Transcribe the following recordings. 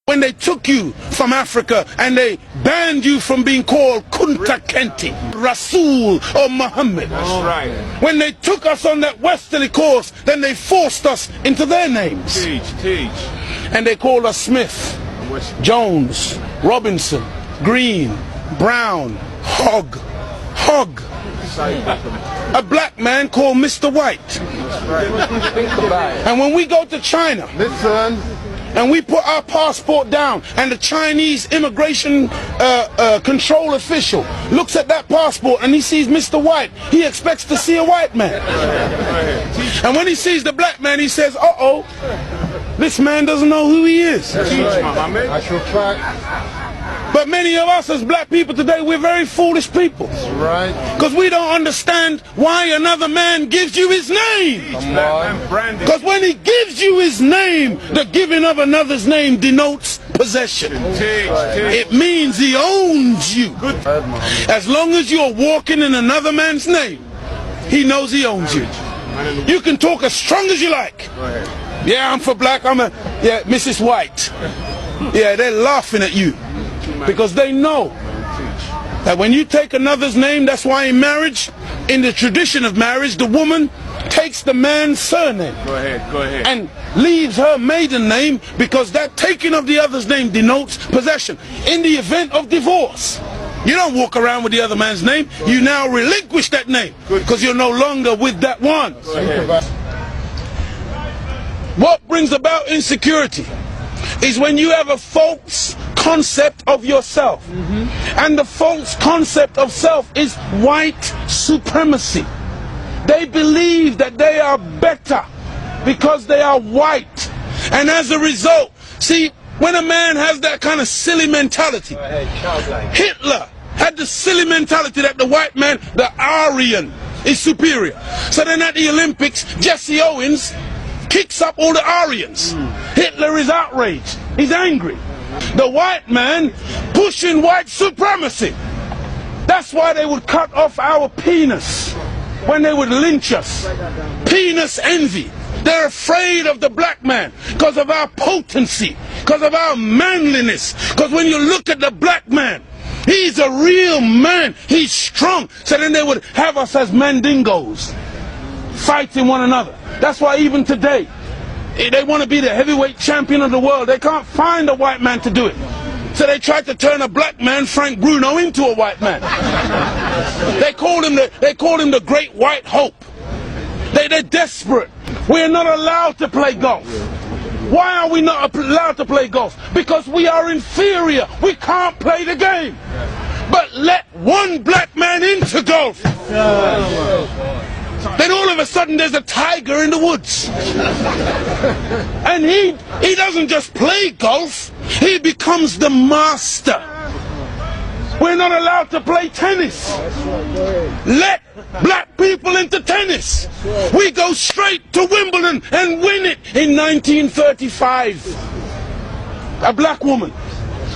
When they took you from Africa and they banned you from being called Kunta Kinte, Rasul or Muhammad. That's right. When they took us on that westerly course, then they forced us into their names. Teach. And they called us Smith, Jones, Robinson, Green, Brown, Hogg. A black man called Mr. White. And when we go to China, listen, and we put our passport down, and the Chinese immigration control official looks at that passport and he sees Mr. White, he expects to see a white man. And when he sees the black man, he says, uh-oh, this man doesn't know who he is. That's your track. But many of us as black people today, we're very foolish people. Right. Because we don't understand why another man gives you his name. Because when he gives you his name, the giving of another's name denotes possession. It means he owns you. As long as you're walking in another man's name, he knows he owns you. You can talk as strong as you like. Yeah, I'm for black, yeah, Mrs. White. Yeah, they're laughing at you. Because they know that when you take another's name, that's why in marriage, in the tradition of marriage, the woman takes the man's surname. Go ahead. And leaves her maiden name, because that taking of the other's name denotes possession. In the event of divorce, you don't walk around with the other man's name. You now relinquish that name because you're no longer with that one. What brings about insecurity is when you have a false concept of yourself. And the false concept of self is white supremacy. They believe that they are better because they are white. And as a result, see, when a man has that kind of silly mentality, Hitler had the silly mentality that the white man, the Aryan, is superior. So then at the Olympics, Jesse Owens kicks up all the Aryans. Hitler is outraged. He's angry. The white man pushing white supremacy. That's why they would cut off our penis when they would lynch us. Penis envy. They're afraid of the black man because of our potency, because of our manliness. Because when you look at the black man, he's a real man. He's strong. So then they would have us as mandingos, fighting one another. That's why even today, they want to be the heavyweight champion of the world. They can't find a white man to do it. So they tried to turn a black man, Frank Bruno, into a white man. They called him the Great White Hope. They're desperate. We're not allowed to play golf. Why are we not allowed to play golf? Because we are inferior. We can't play the game. But let one black man into golf. Then all of a sudden there's a tiger in the woods. And he doesn't just play golf, he becomes the master. We're not allowed to play tennis. Let black people into tennis. We go straight to Wimbledon and win it in 1935. A black woman.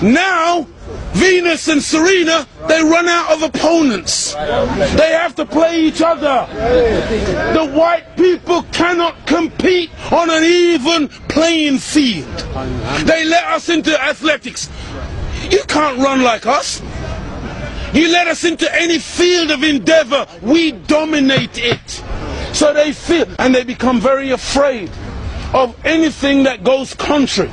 Now Venus and Serena, they run out of opponents. They have to play each other. The white people cannot compete on an even playing field. They let us into athletics. You can't run like us. You let us into any field of endeavor, we dominate it. So they feel, and they become very afraid of anything that goes contrary.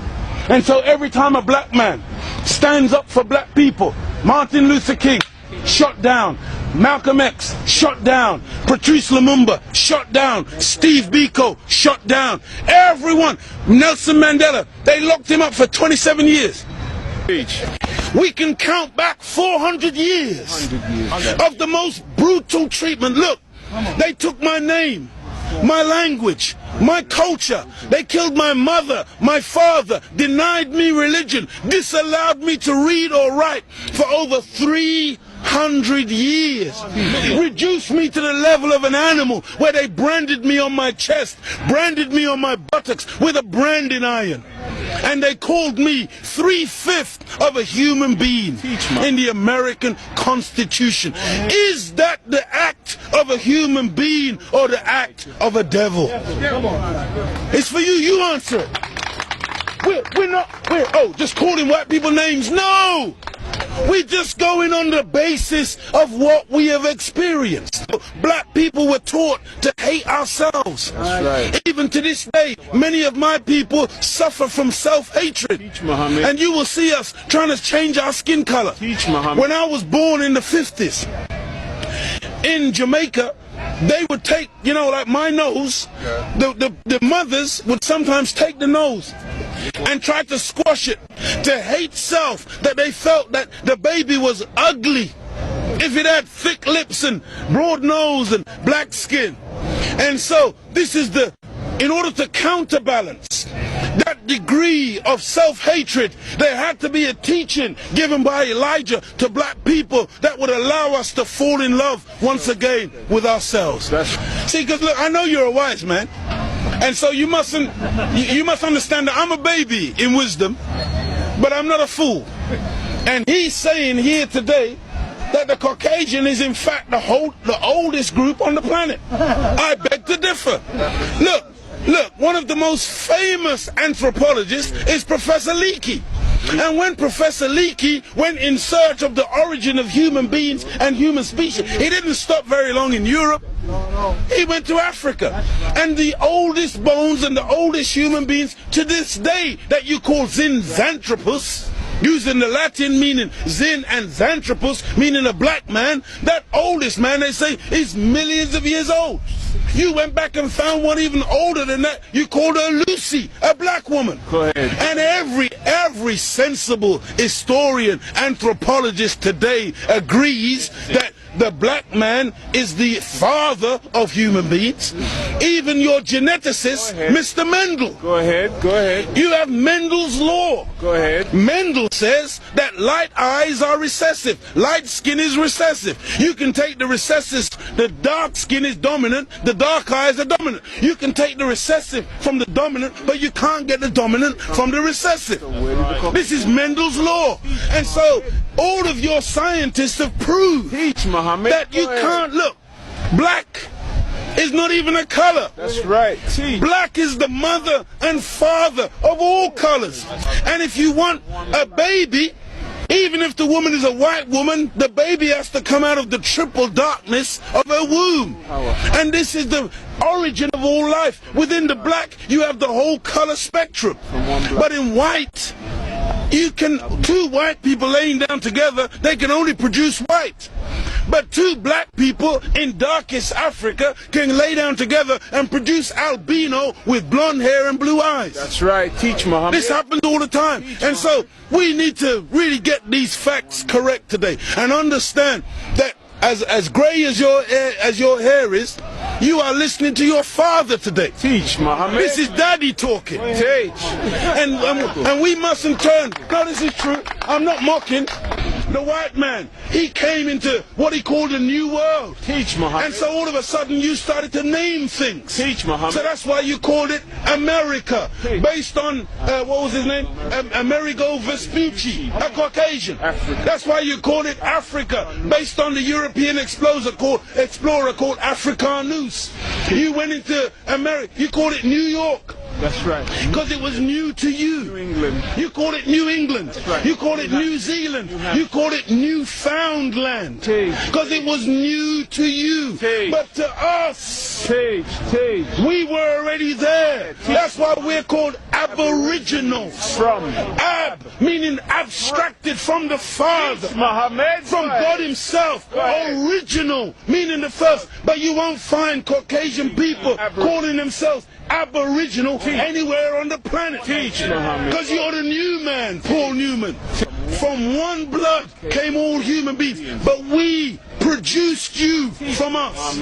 And so every time a black man stands up for black people, Martin Luther King, shot down. Malcolm X, shot down. Patrice Lumumba, shot down. Steve Biko, shot down. Everyone, Nelson Mandela, they locked him up for 27 years. We can count back 400 years of the most brutal treatment. Look, they took my name, my language, my culture. They killed my mother, my father, denied me religion, disallowed me to read or write for over 300 years. Reduced me to the level of an animal where they branded me on my chest, branded me on my buttocks with a branding iron. And they called me 3/5 of a human being in the American Constitution. Is that the act of a human being or the act of a devil? It's for you, you answer it. we're just calling white people names. No! We're just going on the basis of what we have experienced. Black people were taught to hate ourselves. That's right. Even to this day, many of my people suffer from self-hatred. Teach, Muhammad. And you will see us trying to change our skin color. Teach, Muhammad. When I was born in the 50s, in Jamaica, they would take, you know, like my nose, the mothers would sometimes take the nose and try to squash it, to hate self, that they felt that the baby was ugly if it had thick lips and broad nose and black skin. And so this is in order to counterbalance that degree of self-hatred, there had to be a teaching given by Elijah to black people that would allow us to fall in love once again with ourselves. See, because look, I know you're a wise man, and so you must understand that I'm a baby in wisdom, but I'm not a fool. And he's saying here today that the Caucasian is in fact the oldest group on the planet. I beg to differ. Look, one of the most famous anthropologists is Professor Leakey. And when Professor Leakey went in search of the origin of human beings and human species, he didn't stop very long in Europe. He went to Africa. And the oldest bones and the oldest human beings to this day that you call Zinjanthropus, using the Latin meaning Zin and Xanthropus, meaning a black man, that oldest man, they say, is millions of years old. You went back and found one even older than that. You called her Lucy, a black woman. Go ahead. And every sensible historian, anthropologist today agrees that the black man is the father of human beings. Even your geneticist, Mr. Mendel. Go ahead. You have Mendel's law. Go ahead. Mendel says that light eyes are recessive. Light skin is recessive. You can take the recessive, the dark skin is dominant, the dark eyes are dominant. You can take the recessive from the dominant, but you can't get the dominant from the recessive. This is Mendel's law. And so all of your scientists have proved that you can't look. Black is not even a color. That's right. Black is the mother and father of all colors. And if you want a baby, even if the woman is a white woman, the baby has to come out of the triple darkness of her womb. And this is the origin of all life. Within the black, you have the whole color spectrum. But in white, two white people laying down together, they can only produce white. But two black people in darkest Africa can lay down together and produce albino with blonde hair and blue eyes. That's right. Teach, Muhammad. This happens all the time. And so we need to really get these facts correct today and understand that as grey as your hair is, you are listening to your father today. Teach, Muhammad. This is daddy talking. Teach. And we mustn't turn. No, this is true. I'm not mocking. The white man, he came into what he called a new world. Teach, Muhammad. And so all of a sudden you started to name things. Teach, Muhammad. So that's why you called it America, based on, what was his name? Amerigo Vespucci, a Caucasian. Africa. That's why you called it Africa, based on the European explorer called Africanus. You went into America, you called it New York. That's right. Because it was new to you. New England. You called it New England. That's right. You called it New Zealand. You called it Newfoundland. Because it was new to you. But to us, we were already there. That's why we're called aboriginals. From Ab, meaning abstracted from the Father. Muhammad. From God himself. Original, meaning the first. But you won't find Caucasian people calling themselves aboriginal anywhere on the planet. Because you're the new man, Paul Newman. From one blood came all human beings, but we produced you from us.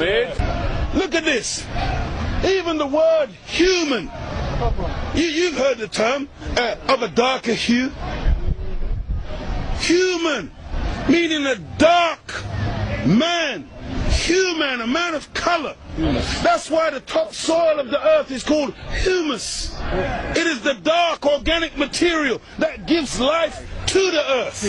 Look at this. Even the word human, you've heard the term of a darker hue. Human, meaning a dark man. Human, a man of color. That's why the topsoil of the earth is called humus. It is the dark organic material that gives life to the earth.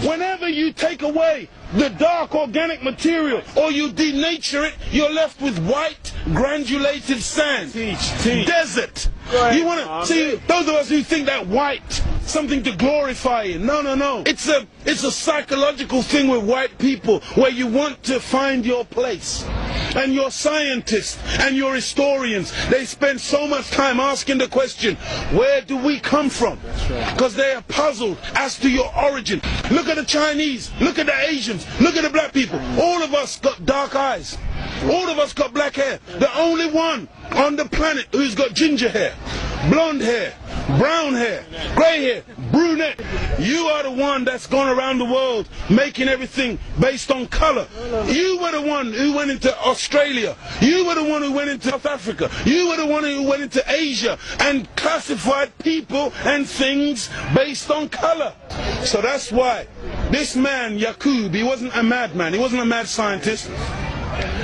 Whenever you take away the dark organic material or you denature it, you're left with white granulated sand. Desert. You want to see those of us who think that white something to glorify in. No, no, no. It's a psychological thing with white people where you want to find your place. And your scientists and your historians, they spend so much time asking the question, where do we come from? Because they are puzzled as to your origin. Look at the Chinese, look at the Asians, look at the black people. All of us got dark eyes. All of us got black hair. The only one on the planet who's got ginger hair, blonde hair, brown hair, grey hair, brunette. You are the one that's gone around the world making everything based on color. You were the one who went into Australia. You were the one who went into South Africa. You were the one who went into Asia and classified people and things based on color. So that's why this man, Yaqub, he wasn't a madman. He wasn't a mad scientist.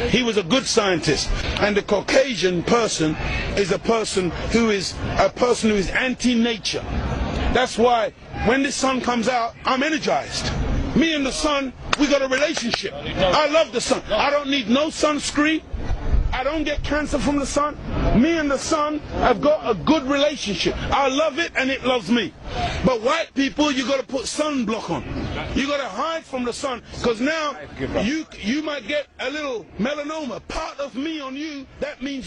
He was a good scientist. And the Caucasian person is a person who is anti-nature. That's why when the sun comes out, I'm energized. Me and the sun, we got a relationship. I love the sun. I don't need no sunscreen. I don't get cancer from the sun. Me and the sun have got a good relationship. I love it and it loves me. But white people, you got to put sunblock on. You got to hide from the sun, because now you might get a little melanoma. Part of me on you, that means